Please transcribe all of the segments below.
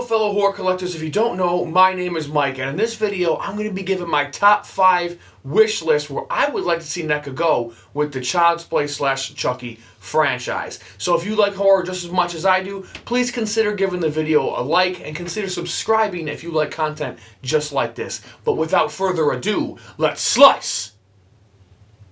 fellow horror collectors, if you don't know, my name is Mike, and in this video I'm going to be giving my top 5 wish list where I would like to see Neca go with the Child's Play / Chucky franchise. So if you like horror just as much as I do, please consider giving the video a like and consider subscribing if you like content just like this. But without further ado, let's slice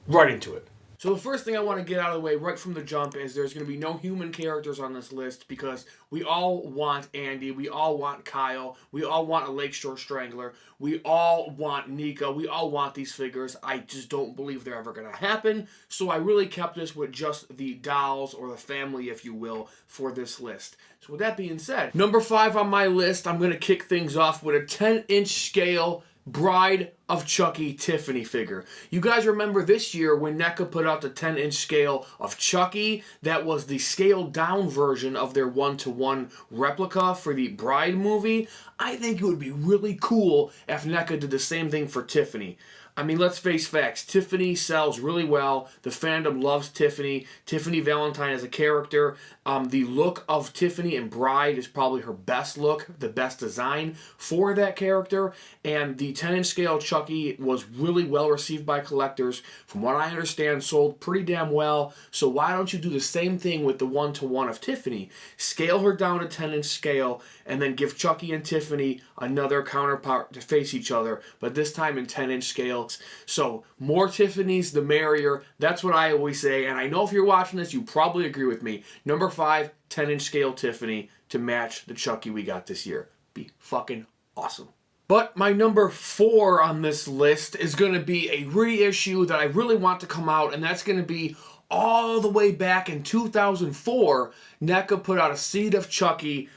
right into it. So the first thing I want to get out of the way right from the jump is there's going to be no human characters on this list because we all want Andy, we all want Kyle, we all want a Lakeshore Strangler, we all want Neca, we all want these figures. I just don't believe they're ever going to happen, so I really kept this with just the dolls, or the family if you will, for this list. So with that being said, number 5 on my list, I'm going to kick things off with a 10-inch scale Bride of Chucky Tiffany figure. You guys remember this year when Neca put out the 10-inch scale of Chucky? That was the scaled down version of their 1-to-1 replica for the Bride movie. I think it would be really cool if Neca did the same thing for Tiffany. I mean, let's face facts. Tiffany sells really well. The fandom loves Tiffany. Tiffany Valentine as a character. The look of Tiffany in Bride is probably her best look, the best design for that character. And the 10-inch scale Chucky was really well received by collectors. From what I understand, sold pretty damn well. So why don't you do the same thing with the 1-to-1 of Tiffany? Scale her down to 10-inch scale and then give Chucky and Tiffany another counterpart to face each other, but this time in 10-inch scale. So more Tiffany's the merrier. That's what I always say, and I know if you're watching this you probably agree with me. Number 5, 10-inch scale Tiffany to match the Chucky we got this year. Be fucking awesome. But my number 4 on this list is going to be a reissue that I really want to come out, and that's going to be all the way back in 2004. Neca put out a Seed of Chucky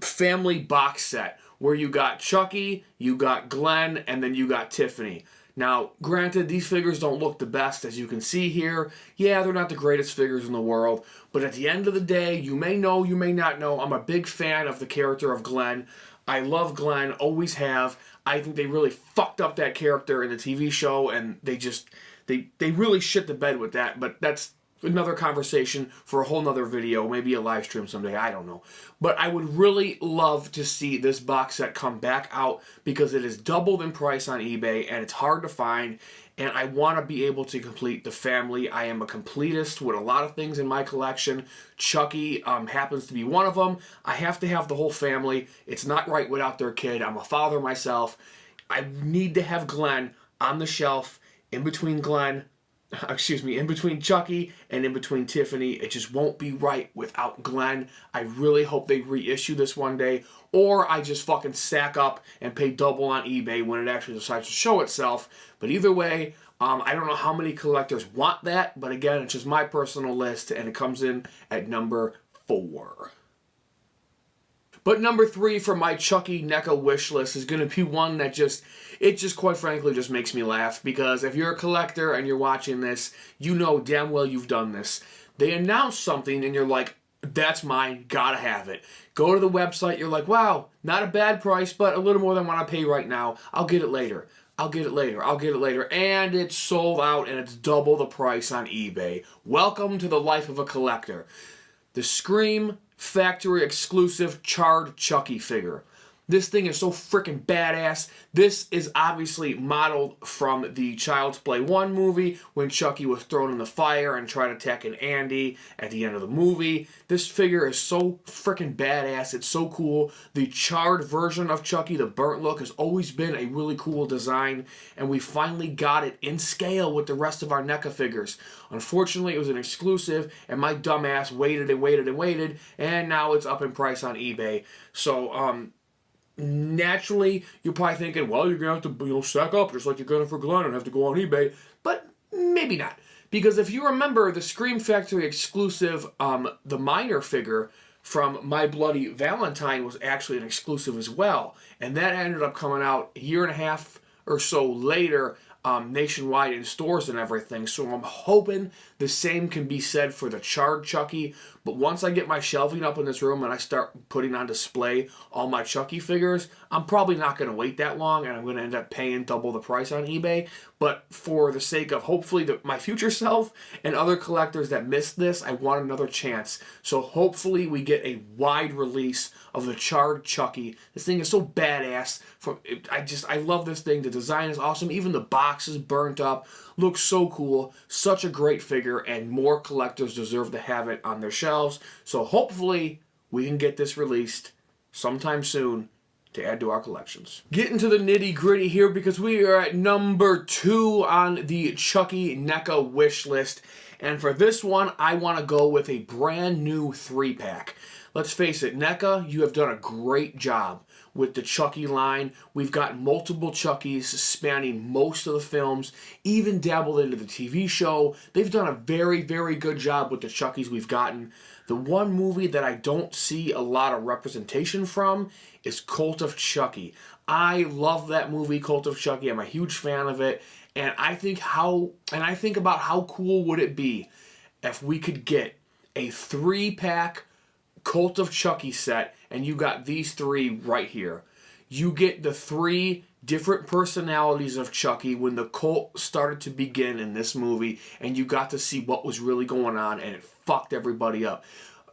family box set where you got Chucky, you got Glenn, and then you got Tiffany. Now, granted, these figures don't look the best, as you can see here. Yeah, they're not the greatest figures in the world, but at the end of the day, you may know, you may not know, I'm a big fan of the character of Glenn. I love Glenn, always have. I think they really fucked up that character in the TV show, and they really shit the bed with that, but that's another conversation for a whole nother video, maybe a live stream someday, I don't know. But I would really love to see this box set come back out because it is doubled in price on eBay and it's hard to find, and I want to be able to complete the family. I am a completist with a lot of things in my collection. Chucky happens to be one of them. I have to have the whole family. It's not right without their kid. I'm a father myself. I need to have Glenn on the shelf in between in between Chucky and in between Tiffany. It just won't be right without Glenn. I really hope they reissue this one day, or I just fucking sack up and pay double on eBay when it actually decides to show itself. But either way, I don't know how many collectors want that, but again, it's just my personal list, and it comes in at number 4. But number 3 for my Chucky Neca wish list is going to be one that just quite frankly just makes me laugh, because if you're a collector and you're watching this, you know damn well you've done this. They announce something and you're like, that's mine, gotta have it. Go to the website, you're like, wow, not a bad price, but a little more than what I pay right now. I'll get it later. I'll get it later. I'll get it later. And it's sold out and it's double the price on eBay. Welcome to the life of a collector. The Scream factory exclusive Charred Chucky figure. This thing is so freaking badass. This is obviously modeled from the Child's Play 1 movie when Chucky was thrown in the fire and tried attacking Andy at the end of the movie. This figure is so freaking badass. It's so cool. The charred version of Chucky, the burnt look, has always been a really cool design, and we finally got it in scale with the rest of our Neca figures. Unfortunately, it was an exclusive, and my dumbass waited and waited and waited, and now it's up in price on eBay. So, naturally, you're probably thinking, well, you're going to have to, sack up just like you're going for Glenn and have to go on eBay. But maybe not. Because if you remember, the Scream Factory exclusive, the minor figure from My Bloody Valentine was actually an exclusive as well. And that ended up coming out a year and a half or so later nationwide in stores and everything. So I'm hoping the same can be said for the Charred Chucky. But once I get my shelving up in this room and I start putting on display all my Chucky figures, I'm probably not going to wait that long, and I'm going to end up paying double the price on eBay. But for the sake of hopefully my future self and other collectors that missed this, I want another chance. So hopefully we get a wide release of the Charred Chucky. This thing is so badass. I love this thing. The design is awesome. Even the box is burnt up. Looks so cool. Such a great figure, and more collectors deserve to have it on their shelves. So hopefully we can get this released sometime soon to add to our collections. Getting to the nitty gritty here, because we are at number 2 on the Chucky NECA wish list. And for this one, I want to go with a brand new 3-pack. Let's face it, NECA, you have done a great job with the Chucky line. We've got multiple Chuckies spanning most of the films, even dabbled into the TV show. They've done a very, very good job with the Chuckies we've gotten. The one movie that I don't see a lot of representation from is Cult of Chucky. I love that movie, Cult of Chucky. I'm a huge fan of it. And I think about how cool would it be if we could get a 3-pack Cult of Chucky set, and you got these 3 right here. You get the 3 different personalities of Chucky when the cult started to begin in this movie, and you got to see what was really going on, and it fucked everybody up.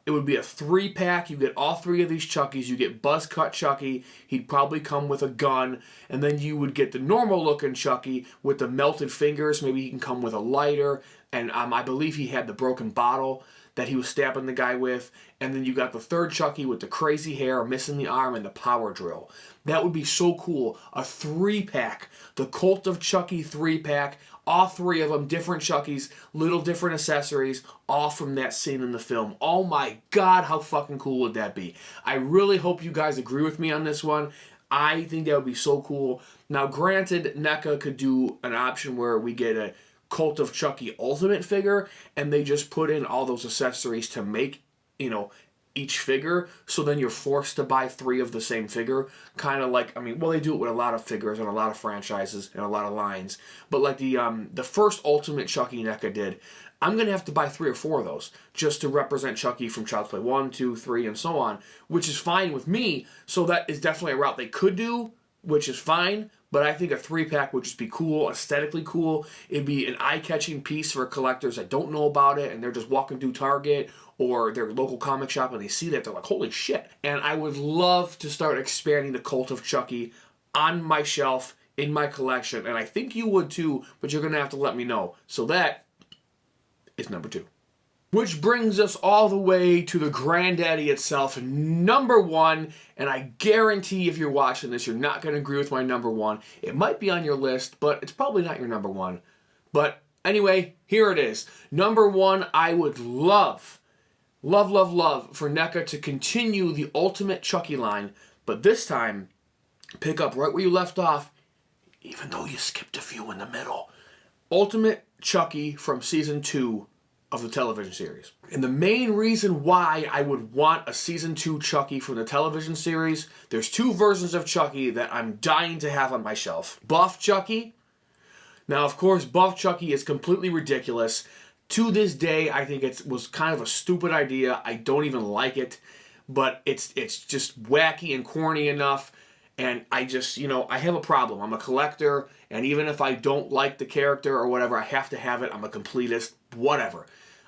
It would be a 3-pack. You get all 3 of these Chuckies. You get Buzz Cut Chucky. He'd probably come with a gun. And then you would get the normal looking Chucky with the melted fingers. Maybe he can come with a lighter. And I believe he had the broken bottle that he was stabbing the guy with. And then you got the third Chucky with the crazy hair, missing the arm, and the power drill. That would be so cool. A 3-pack. The Cult of Chucky 3-pack. All 3 of them, different Chuckies, little different accessories, all from that scene in the film. Oh my God, how fucking cool would that be? I really hope you guys agree with me on this one. I think that would be so cool. Now, granted, NECA could do an option where we get a Cult of Chucky Ultimate figure, and they just put in all those accessories to make, each figure, so then you're forced to buy 3 of the same figure. Kind of like, they do it with a lot of figures and a lot of franchises and a lot of lines. But like the first Ultimate Chucky NECA did, I'm going to have to buy 3 or 4 of those just to represent Chucky from Child's Play 1, 2, 3, and so on, which is fine with me. So that is definitely a route they could do, which is fine. But I think a 3-pack would just be cool, aesthetically cool. It'd be an eye-catching piece for collectors that don't know about it, and they're just walking through Target or their local comic shop, and they see that, they're like, holy shit. And I would love to start expanding the Cult of Chucky on my shelf, in my collection, and I think you would too, but you're going to have to let me know. So that is number 2. Which brings us all the way to the granddaddy itself, number 1. And I guarantee if you're watching this, you're not going to agree with my number 1. It might be on your list, but it's probably not your number 1. But anyway, here it is. Number 1, I would love for NECA to continue the Ultimate Chucky line, but this time, pick up right where you left off, even though you skipped a few in the middle. Ultimate Chucky from Season 2 of the television series. And the main reason why I would want a Season 2 Chucky from the television series, there's 2 versions of Chucky that I'm dying to have on my shelf. Buff Chucky. Now, of course, Buff Chucky is completely ridiculous. To this day, I think it was kind of a stupid idea. I don't even like it. But it's just wacky and corny enough. And I just, I have a problem. I'm a collector. And even if I don't like the character or whatever, I have to have it. I'm a completist. Whatever.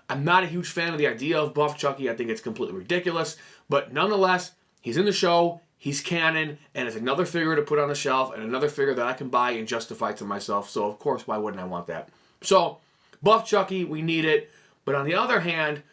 I'm not a huge fan of the idea of Buff Chucky. I think it's completely ridiculous. But nonetheless, he's in the show, he's canon, and it's another figure to put on the shelf and another figure that I can buy and justify to myself. So, of course, why wouldn't I want that? So, Buff Chucky, we need it. But on the other hand,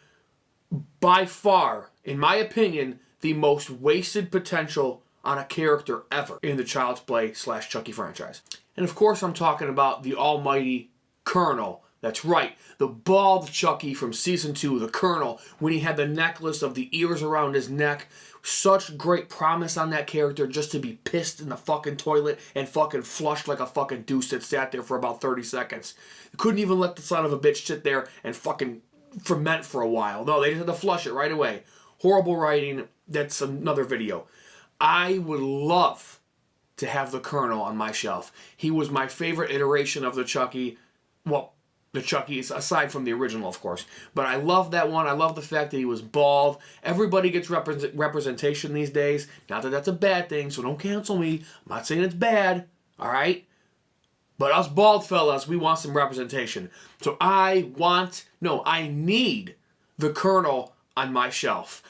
by far, in my opinion, the most wasted potential on a character ever in the Child's Play / Chucky franchise. And, of course, I'm talking about the almighty Colonel. That's right, the bald Chucky from Season 2, the Colonel, when he had the necklace of the ears around his neck. Such great promise on that character just to be pissed in the fucking toilet and fucking flushed like a fucking deuce that sat there for about 30 seconds. Couldn't even let the son of a bitch sit there and fucking ferment for a while. No, they just had to flush it right away. Horrible writing. That's another video. I would love to have the Colonel on my shelf. He was my favorite iteration of the Chucky. Well, the Chucky is aside from the original, of course. But I love that one. I love the fact that he was bald. Everybody gets representation these days. Not that that's a bad thing, so don't cancel me. I'm not saying it's bad, all right? But us bald fellas, we want some representation. So I need the Colonel on my shelf.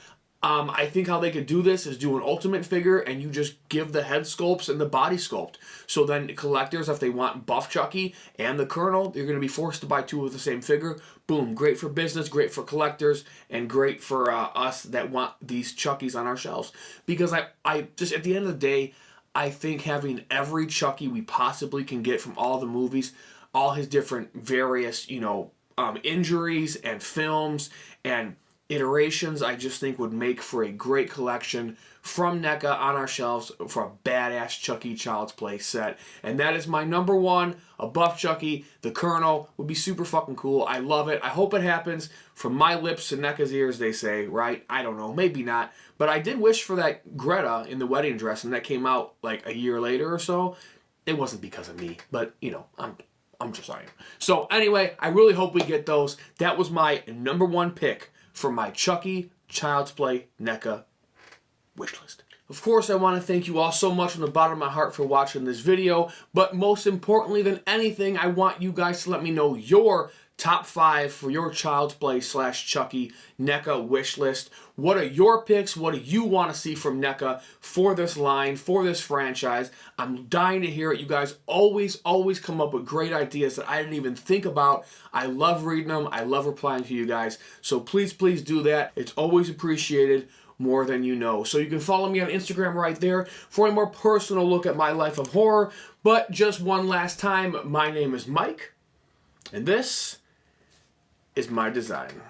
I think how they could do this is do an ultimate figure and you just give the head sculpts and the body sculpt. So then collectors, if they want buff Chucky and the Colonel, you're going to be forced to buy two of the same figure. Boom. Great for business, great for collectors, and great for us that want these Chuckies on our shelves. Because I just, at the end of the day, I think having every Chucky we possibly can get from all the movies, all his different various, injuries and films and iterations, I just think would make for a great collection from NECA on our shelves for a badass Chucky Child's Play set. And that is my number one, a buff Chucky. The Colonel would be super fucking cool. I love it. I hope it happens. From my lips to NECA's ears, they say, right? I don't know. Maybe not. But I did wish for that Greta in the wedding dress, and that came out like a year later or so. It wasn't because of me, but, I'm just saying. So anyway, I really hope we get those. That was my number one pick for my Chucky Child's Play NECA wishlist. Of course, I want to thank you all so much from the bottom of my heart for watching this video, but most importantly than anything, I want you guys to let me know your top 5 for your Child's Play / Chucky NECA wishlist. What are your picks? What do you want to see from NECA for this line, for this franchise? I'm dying to hear it. You guys always come up with great ideas that I didn't even think about. I love reading them. I love replying to you guys. So please do that. It's always appreciated more than you know. So you can follow me on Instagram right there for a more personal look at my life of horror. But just one last time, my name is Mike, and this is my design.